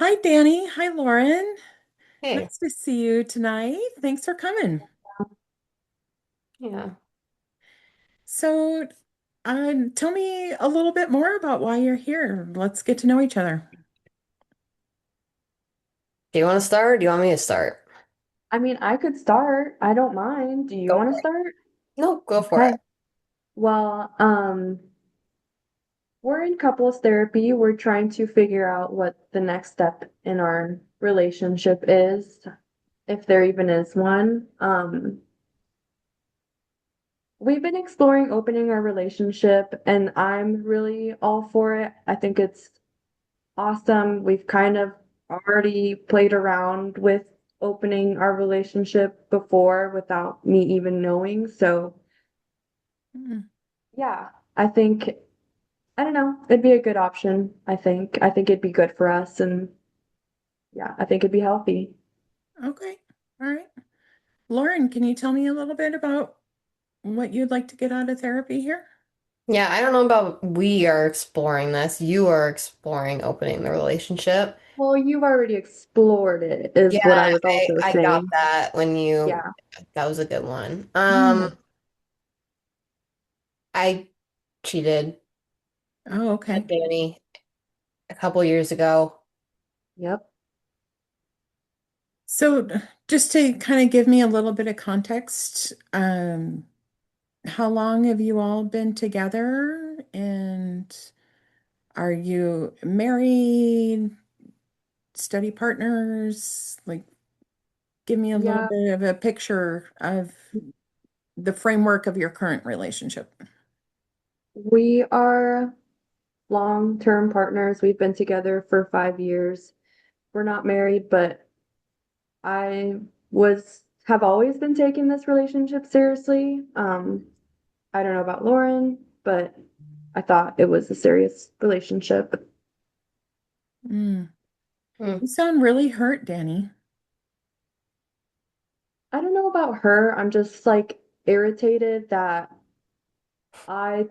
Hi, Danny. Hi, Lauren. Hey, Nice to see you tonight. Thanks for coming. yeah. So, tell me a little bit more about why you're here. Let's get to know each other. Do you want to start or do you want me to start? I mean, I could start. I don't mind. Do you Go want to for it. start? No, go for Okay. it. Well, we're in couples therapy. We're trying to figure out what the next step in our relationship is, if there even is one. We've been exploring opening our relationship, and I'm really all for it. I think it's awesome. We've kind of already played around with opening our relationship before without me even knowing. So, Mm, yeah, I think I don't know. It'd be a good option, I think. I think it'd be good for us and yeah, I think it'd be healthy. okay. All right. Lauren, can you tell me a little bit about what you'd like to get out of therapy here? Yeah, I don't know about we are exploring this. You are exploring opening the relationship. Well, you've already explored it, Yeah, is what I was I, also I got saying. that when you, Yeah. that was a good one. Mm. I cheated Oh, on okay. Danny a couple years ago. Yep. So, just to kind of give me a little bit of context, how long have you all been together? And are you married, study partners? Like, give me a little Yeah. bit of a picture of the framework of your current relationship. We are long-term partners. We've been together for 5 years. We're not married, but I have always been taking this relationship seriously. I don't know about Lauren, but I thought it was a serious relationship. Mm. Hmm. You sound really hurt, Danny. I don't know about her. I'm just like irritated that I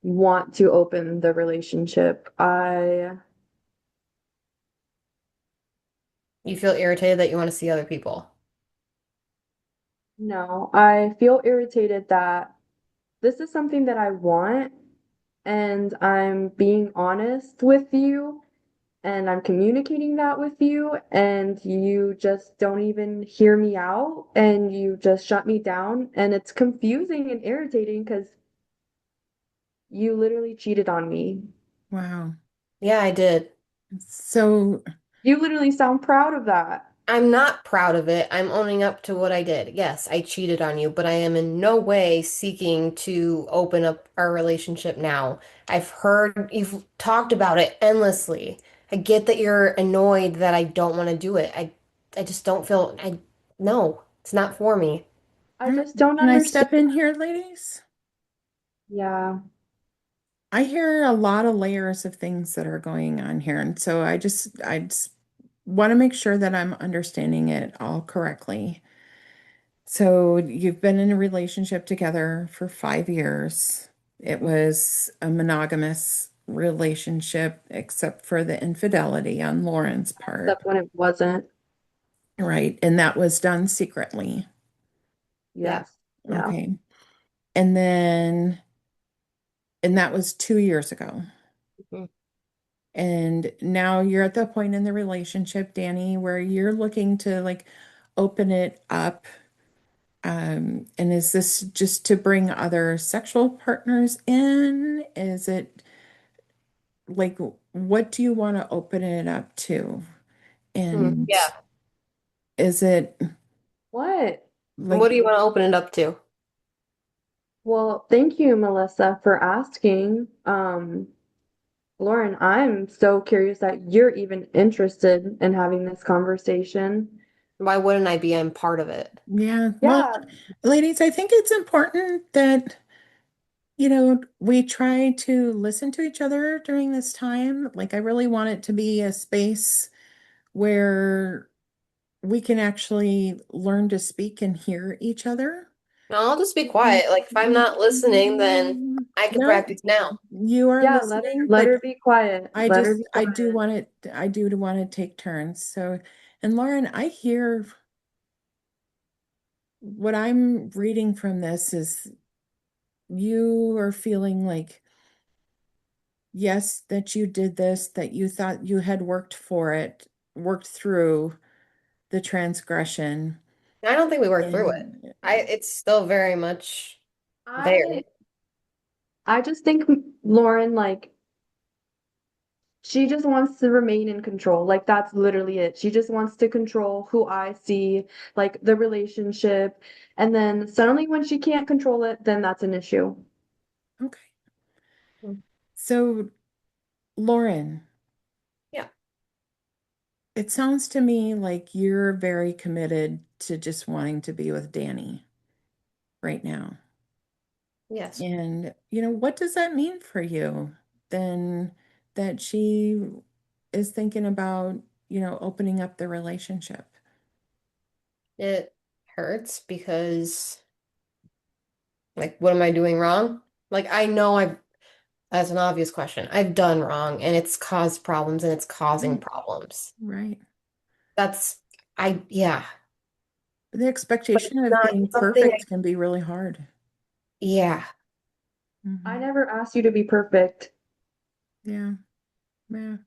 want to open the relationship. I You feel irritated that you want to see other people. No, I feel irritated that this is something that I want and I'm being honest with you and I'm communicating that with you and you just don't even hear me out and you just shut me down and it's confusing and irritating because you literally cheated on me. Wow. Yeah, I did. So, You literally sound proud of that. I'm not proud of it. I'm owning up to what I did. Yes, I cheated on you, but I am in no way seeking to open up our relationship now. I've heard you've talked about it endlessly. I get that you're annoyed that I don't want to do it. I just don't feel no, it's not for me. I all right, just don't can I understand. step in here, ladies? Yeah, I hear a lot of layers of things that are going on here, and so I just want to make sure that I'm understanding it all correctly. So you've been in a relationship together for 5 years. It was a monogamous relationship, except for the infidelity on Lauren's part, except when it wasn't. right? And that was done secretly. Yeah. Yes. Yeah. Okay. And then, and that was 2 years ago. Mhm. And now you're at the point in the relationship, Danny, where you're looking to like open it up. And is this just to bring other sexual partners in? Is it like, what do you want to open it up to? And Yeah. is it What? What like, do you want to open it up to? Well, thank you, Melissa, for asking. Lauren, I'm so curious that you're even interested in having this conversation. Why wouldn't I be? I'm part of it. yeah, well, Yeah, ladies, I think it's important that, we try to listen to each other during this time. Like, I really want it to be a space where we can actually learn to speak and hear each other. No, I'll just be quiet. Like if I'm not listening, then I could No, practice now. you are Yeah, listening, let but her be quiet. Let her be quiet. I do want to take turns. So, and Lauren, I hear what I'm reading from this is you are feeling like, yes, that you did this, that you thought you had worked for it, worked through the transgression. I don't think we worked through it. And It's still very much there. I I just think Lauren, like, she just wants to remain in control. Like, that's literally it. She just wants to control who I see, like the relationship. And then suddenly when she can't control it, then that's an issue. okay. So, Lauren, Yeah. it sounds to me like you're very committed to just wanting to be with Danny right now. Yes. And, what does that mean for you? Then that she is thinking about, opening up the relationship. It hurts because like what am I doing wrong? Like I know I've that's an obvious question. I've done wrong and it's caused problems and it's causing Right. problems. Right. That's yeah. The But expectation it's of not being something perfect can be really hard. yeah. I Hmm. never asked you to be perfect. Yeah. Yeah.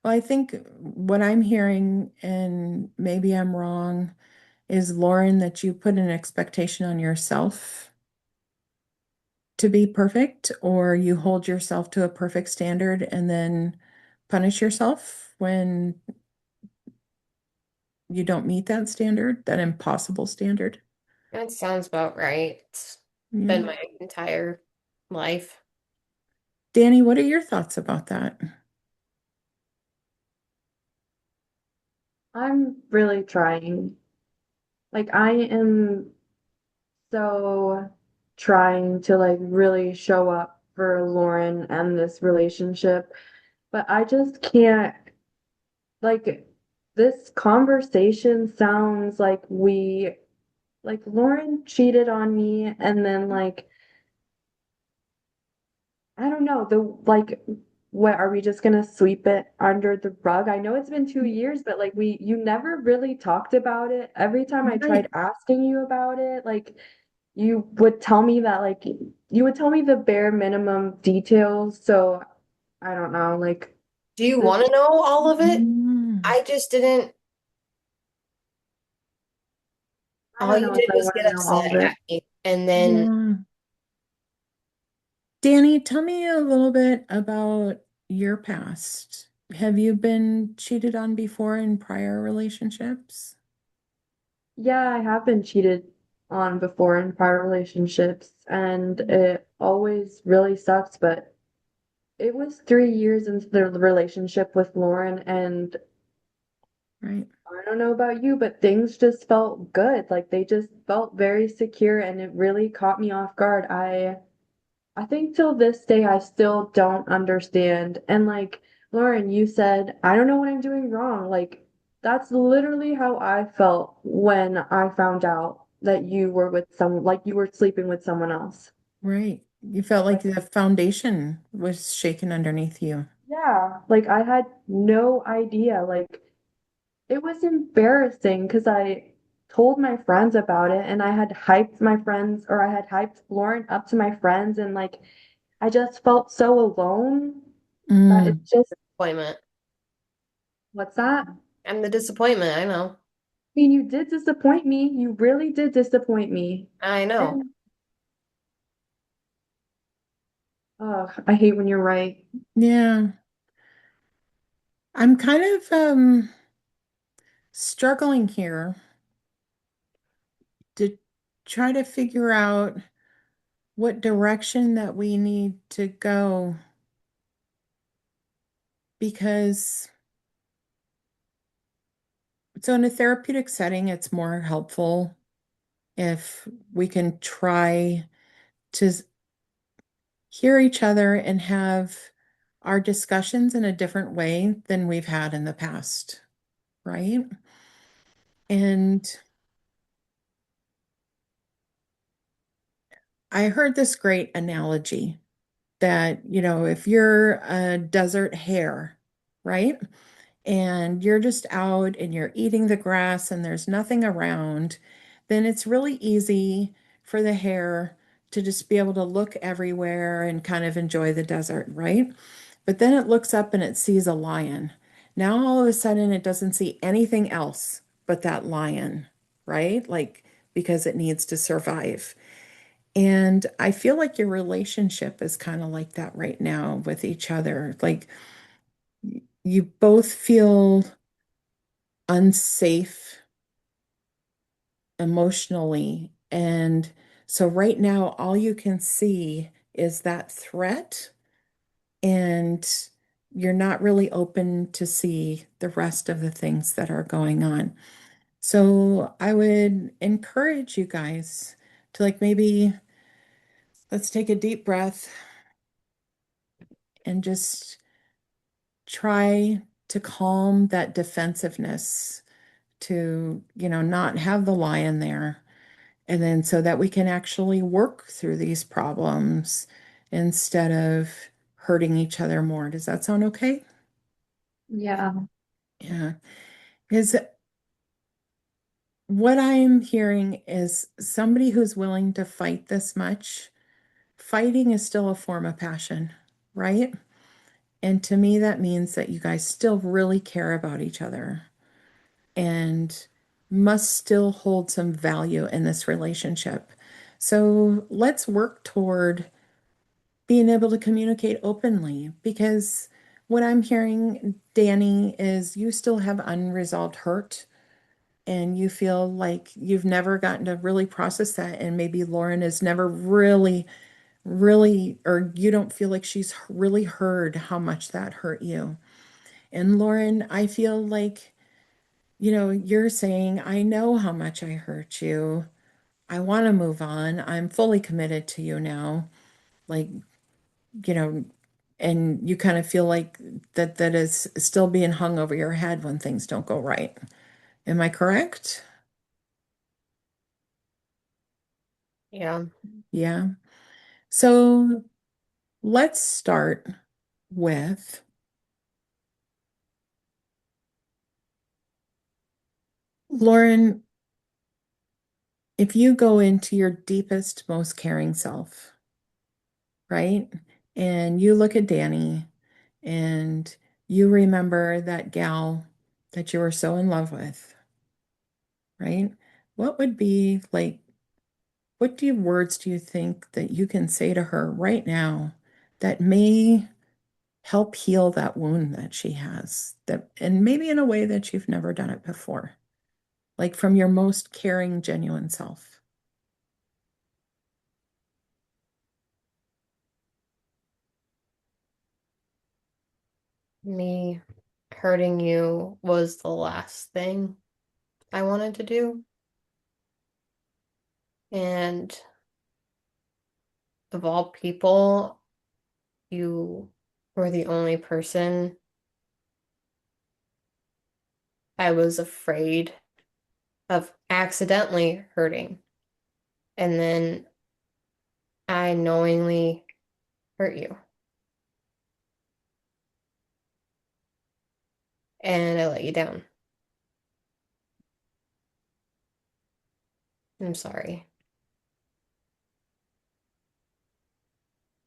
Well, I think what I'm hearing, and maybe I'm wrong, is Lauren, that you put an expectation on yourself to be perfect, or you hold yourself to a perfect standard and then punish yourself when you don't meet that standard, that impossible standard. That sounds about right. It's been Yeah. my entire life. Danny, what are your thoughts about that? I'm really trying. Like, I am so trying to like really show up for Lauren and this relationship, but I just can't. Like, this conversation sounds like like Lauren cheated on me, and then like I don't know, the like what are we just gonna sweep it under the rug? I know it's been 2 years, but like you never really talked about it. Every time I tried Right. asking you about it, like you would tell me that like you would tell me the bare minimum details. So I don't know, like Do you this want to know all of it? Mm, I just didn't. I All don't you know if did I was want get to know all upset of it. at me. And then yeah. Danny, tell me a little bit about your past. Have you been cheated on before in prior relationships? Yeah, I have been cheated on before in prior relationships, and it always really sucks, but it was 3 years into the relationship with Lauren, and Right. I don't know about you, but things just felt good. Like they just felt very secure, and it really caught me off guard. I think till this day I still don't understand. And like Lauren, you said, I don't know what I'm doing wrong. Like that's literally how I felt when I found out that you were with someone, like you were sleeping with someone else. Right. You felt like Like, the foundation was shaken underneath you. yeah, like I had no idea. Like it was embarrassing because I told my friends about it and I had hyped my friends or I had hyped Lauren up to my friends and like I just felt so alone that Mm, it's just, disappointment. what's that? I'm the disappointment, I know. I mean, you did disappoint me. You really did disappoint me. I know. And oh, I hate when you're right. yeah. I'm kind of struggling here to try to figure out what direction that we need to go because so in a therapeutic setting, it's more helpful if we can try to hear each other and have our discussions in a different way than we've had in the past, right? And I heard this great analogy that, if you're a desert hare, right? And you're just out and you're eating the grass and there's nothing around, then it's really easy for the hare to just be able to look everywhere and kind of enjoy the desert, right? But then it looks up and it sees a lion. Now all of a sudden it doesn't see anything else but that lion, right? Like because it needs to survive. And I feel like your relationship is kind of like that right now with each other. Like you both feel unsafe emotionally. And so right now, all you can see is that threat, and you're not really open to see the rest of the things that are going on. So I would encourage you guys to like maybe let's take a deep breath and just try to calm that defensiveness to, not have the lion there. And then so that we can actually work through these problems instead of hurting each other more. Does that sound okay? Yeah. Yeah. Because what I'm hearing is somebody who's willing to fight this much. Fighting is still a form of passion, right? And to me, that means that you guys still really care about each other and must still hold some value in this relationship. So let's work toward being able to communicate openly because what I'm hearing, Danny, is you still have unresolved hurt and you feel like you've never gotten to really process that. And maybe Lauren has never really, or you don't feel like she's really heard how much that hurt you. And Lauren, I feel like, you're saying, I know how much I hurt you. I want to move on. I'm fully committed to you now. Like, you know, and you kind of feel like that is still being hung over your head when things don't go right. Am I correct? Yeah. Yeah. So let's start with Lauren. If you go into your deepest, most caring self, right? And you look at Danny and you remember that gal that you were so in love with, right? What would be like, words do you think that you can say to her right now that may help heal that wound that she has, that, and maybe in a way that you've never done it before, like from your most caring, genuine self? Me hurting you was the last thing I wanted to do. And of all people, you were the only person I was afraid of accidentally hurting. And then I knowingly hurt you. And I let you down. I'm sorry.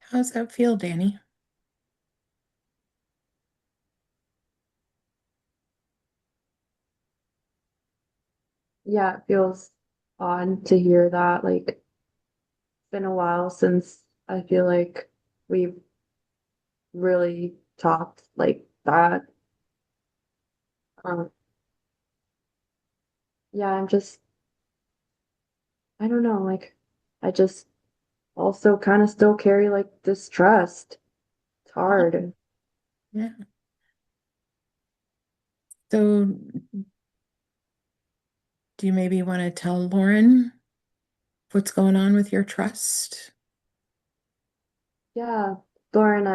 How's that feel, Danny? Yeah, it feels odd to hear that. Like, it's been a while since I feel like we've really talked like that. Um, yeah, I don't know, like, I just also kind of still carry like distrust. It's Oh, hard. yeah. So do you maybe want to tell Lauren what's going on with your trust? Yeah, Lauren,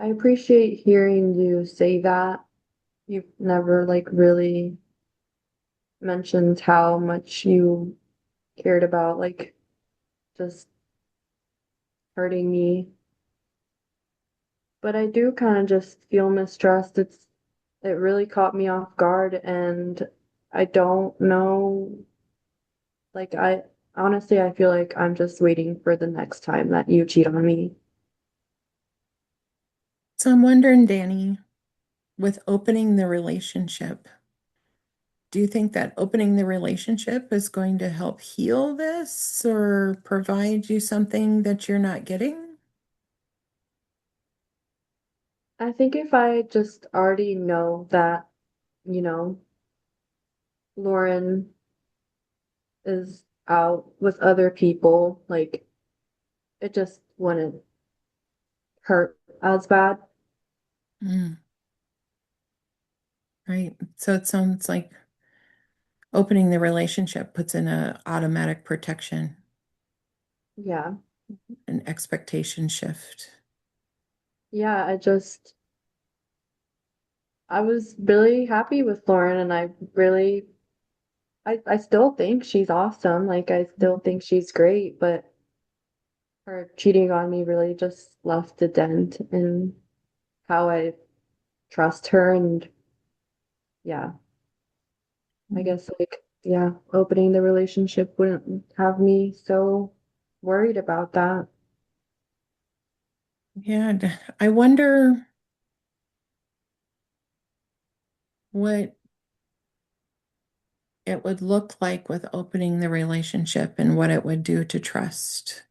I appreciate hearing you say that. You've never like really mentioned how much you cared about like just hurting me. But I do kind of just feel mistrust. It really caught me off guard, and I don't know. Like, I honestly, I feel like I'm just waiting for the next time that you cheat on me. So I'm wondering, Danny, with opening the relationship, do you think that opening the relationship is going to help heal this or provide you something that you're not getting? I think if I just already know that, you know, Lauren is out with other people, like, it just wouldn't hurt as bad. Mm, right. So it sounds like opening the relationship puts in a automatic protection, Yeah. an expectation shift. Yeah, I was really happy with Lauren, and I still think she's awesome. Like, I still think she's great, but her cheating on me really just left a dent in how I trust her. And yeah, I Mm. guess, like, yeah, opening the relationship wouldn't have me so worried about that. Yeah, I wonder what it would look like with opening the relationship and what it would do to trust.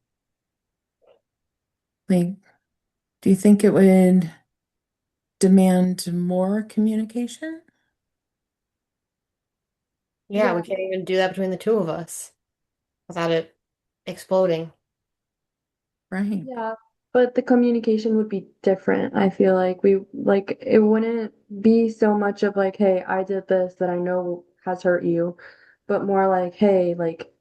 Like, do you think it would demand more communication? Yeah, Yeah, we can't even do that between the two of us without it exploding. Right. yeah, but the communication would be different. I feel like it wouldn't be so much of like, hey, I did this that I know has hurt you, but more like, hey, like,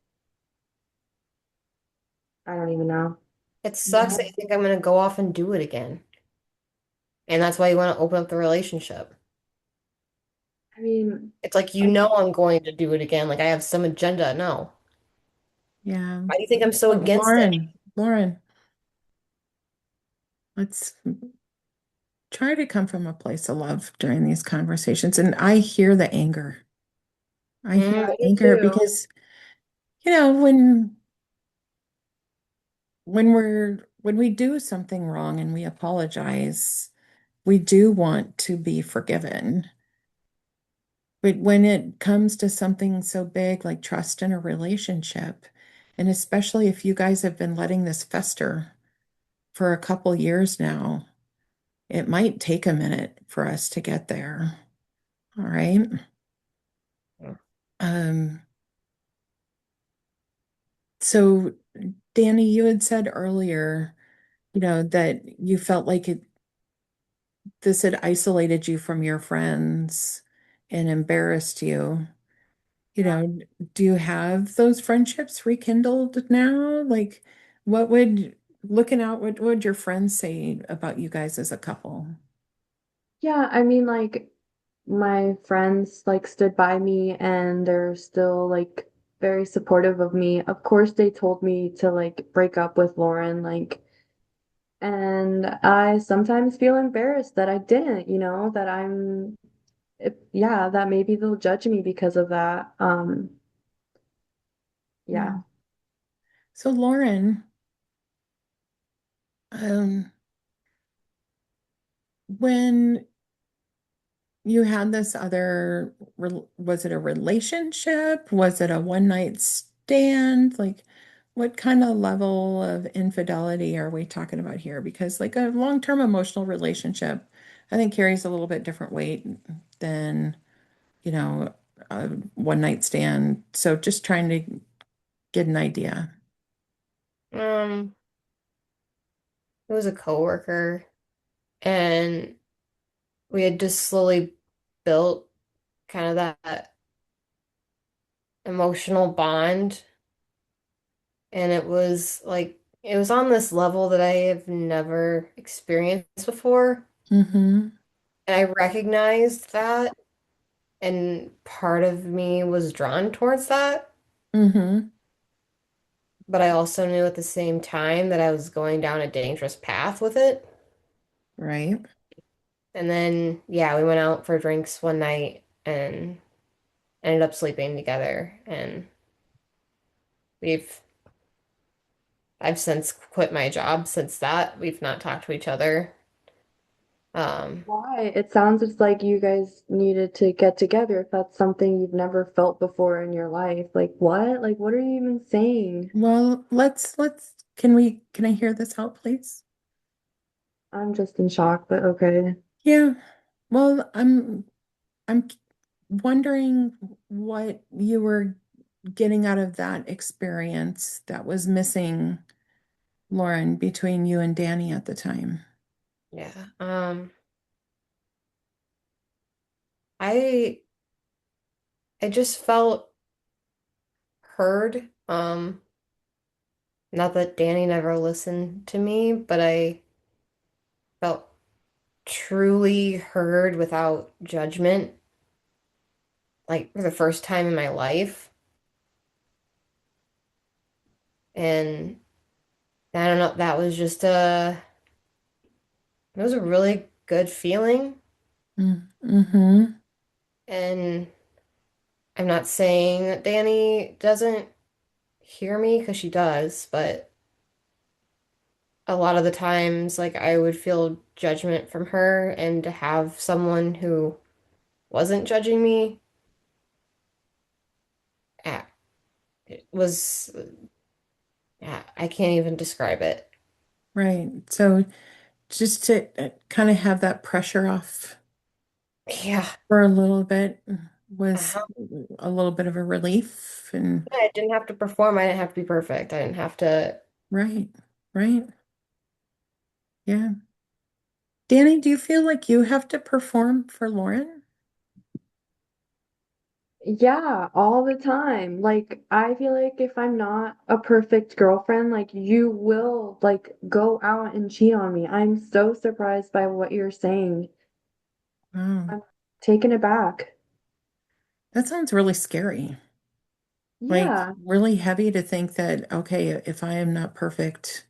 I don't even know. It sucks that you think I'm gonna go off and do it again. And that's why you want to open up the relationship. I mean, It's like you I, know I'm going to do it again. Like I have some agenda. No. Yeah. Why do you think I'm so against it? Lauren, let's try to come from a place of love during these conversations. And I hear the anger. I hear Mm, the I do anger too. because, when we do something wrong and we apologize, we do want to be forgiven. But when it comes to something so big like trust in a relationship, and especially if you guys have been letting this fester for a couple years now, it might take a minute for us to get there. All right. Um, so Danny, you had said earlier, that you felt like this had isolated you from your friends and embarrassed you. You Yeah. know, do you have those friendships rekindled now? Like, what would, looking out, what would your friends say about you guys as a couple? Yeah, I mean, like, my friends like stood by me and they're still like very supportive of me. Of course, they told me to like break up with Lauren, like, and I sometimes feel embarrassed that I didn't, that yeah, that maybe they'll judge me because of that. Yeah. Yeah. So, Lauren, um, when you had this was it a relationship? Was it a one night stand? Like, what kind of level of infidelity are we talking about here? Because, like, a long-term emotional relationship, I think carries a little bit different weight than, you know, a one night stand. So, just trying to get an idea. Um, it was a coworker, and we had just slowly built kind of that emotional bond, and it was on this level that I have never experienced before. Mm-hmm. And I recognized that, and part of me was drawn towards that. Mm-hmm. but I also knew at the same time that I was going down a dangerous path with it. Right. And then, yeah, we went out for drinks one night and ended up sleeping together. And we've, I've since quit my job since that. We've not talked to each other. Um, Why? It sounds just like you guys needed to get together if that's something you've never felt before in your life. Like what? Like what are you even saying? Well, can I hear this out, please? I'm just in shock, but okay. Yeah. Well, I'm wondering what you were getting out of that experience that was missing, Lauren, between you and Danny at the time. yeah. I I just felt heard. Not that Danny never listened to me, but I felt truly heard without judgment, like for the first time in my life. And I don't know, that was just it was a really good feeling. Mm-hmm. And I'm not saying that Danny doesn't hear me because she does, but a lot of the times, like I would feel judgment from her, and to have someone who wasn't judging me, ah, it was, I can't even describe it. Right. So just to kind of have that pressure off Yeah. for a little bit was Uh-huh. a little bit of a relief. And I didn't have to perform. I didn't have to be perfect. I didn't have to. right, right. Yeah. Danny, do you feel like you have to perform for Lauren? Yeah, all the time. Like, I feel like if I'm not a perfect girlfriend, like, you will, like, go out and cheat on me. I'm so surprised by what you're saying. Wow. I'm taken aback. That sounds really scary. Like Yeah, really heavy to think that, okay, if I am not perfect,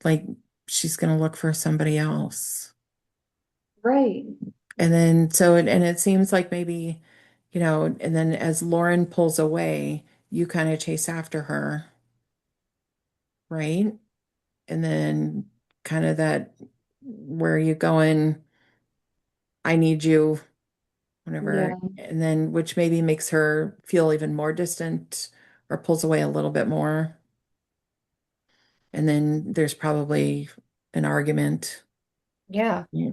like she's going to look for somebody else. right. And then and it seems like maybe, and then as Lauren pulls away, you kind of chase after her, right? And then kind of that where are you going? I need you, whatever. Yeah. And then which maybe makes her feel even more distant or pulls away a little bit more. And then there's probably an argument. Yeah. Yeah,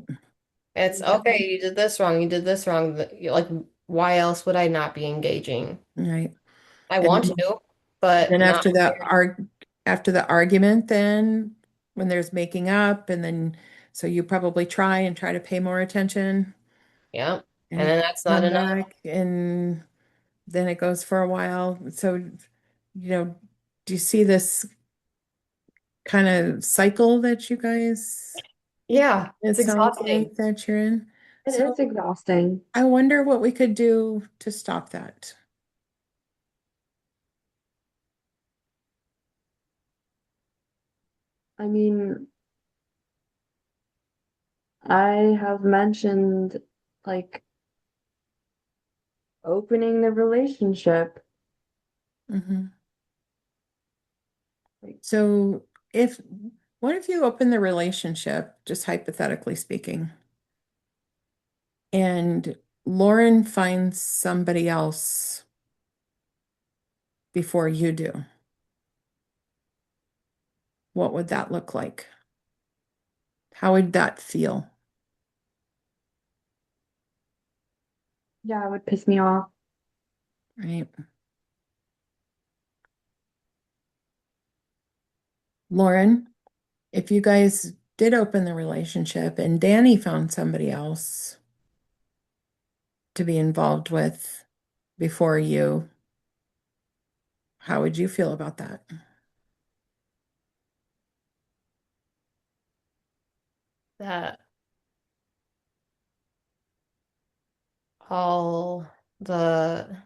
It's okay. You did this wrong. You did this wrong. Like, why else would I not be engaging? right. I And want to, but then not. after the argument, then when there's making up, and then so you probably try to pay more attention Yeah. And and then that's not come enough. back, and then it goes for a while. So, do you see this kind of cycle that you guys, Yeah. it It's sounds exhausting. like that you're in? It So is exhausting. I wonder what we could do to stop that. I mean, I have mentioned like opening the relationship. Mhm. Like, So if what if you open the relationship, just hypothetically speaking, and Lauren finds somebody else before you do? What would that look like? How would that feel? yeah, it would piss me off. Right? Lauren, if you guys did open the relationship and Danny found somebody else to be involved with before you, how would you feel about that? That all the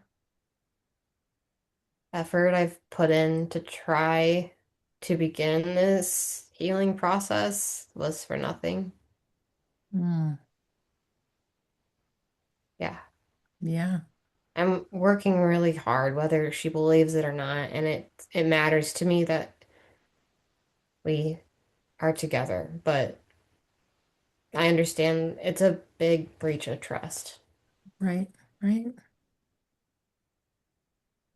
effort I've put in to try to begin this healing process was for nothing. Mm, Yeah. yeah, I'm working really hard, whether she believes it or not, and it matters to me that we are together, but I understand it's a big breach of trust. right, right.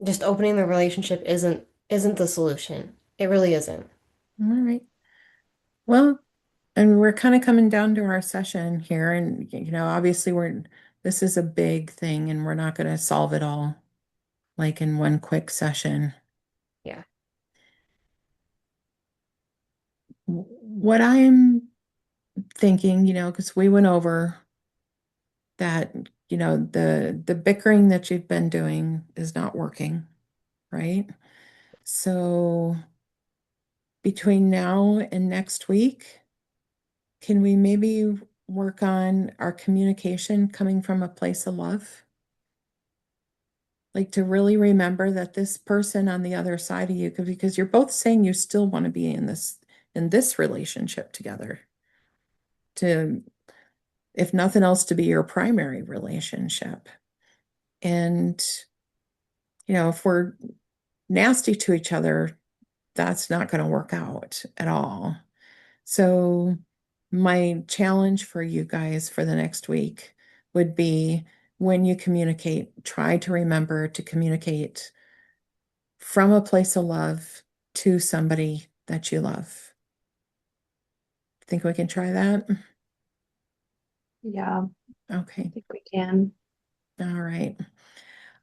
Just opening the relationship isn't the solution. It really isn't. All right. Well, and we're kind of coming down to our session here, and obviously this is a big thing, and we're not going to solve it all like in one quick session. Yeah. What I'm thinking, because we went over that, the bickering that you've been doing is not working, right? So between now and next week, can we maybe work on our communication coming from a place of love? Like to really remember that this person on the other side of you, because you're both saying you still want to be in this relationship together, to, if nothing else, to be your primary relationship. And if we're nasty to each other, that's not going to work out at all. So, my challenge for you guys for the next week would be, when you communicate, try to remember to communicate from a place of love to somebody that you love. Think we can try that? Yeah, I Okay. think we can. All right.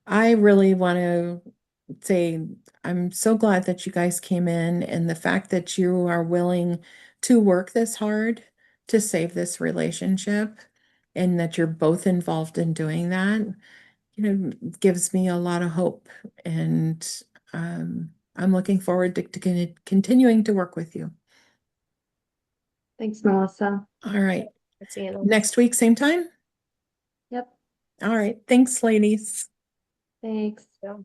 I really want to say I'm so glad that you guys came in, and the fact that you are willing to work this hard to save this relationship, and that you're both involved in doing that, gives me a lot of hope. And I'm looking forward to continuing to work with you. Thanks, Melissa. All right. Seeing us. Next week, same time? Yep, All right. Thanks, ladies. thanks. Yeah.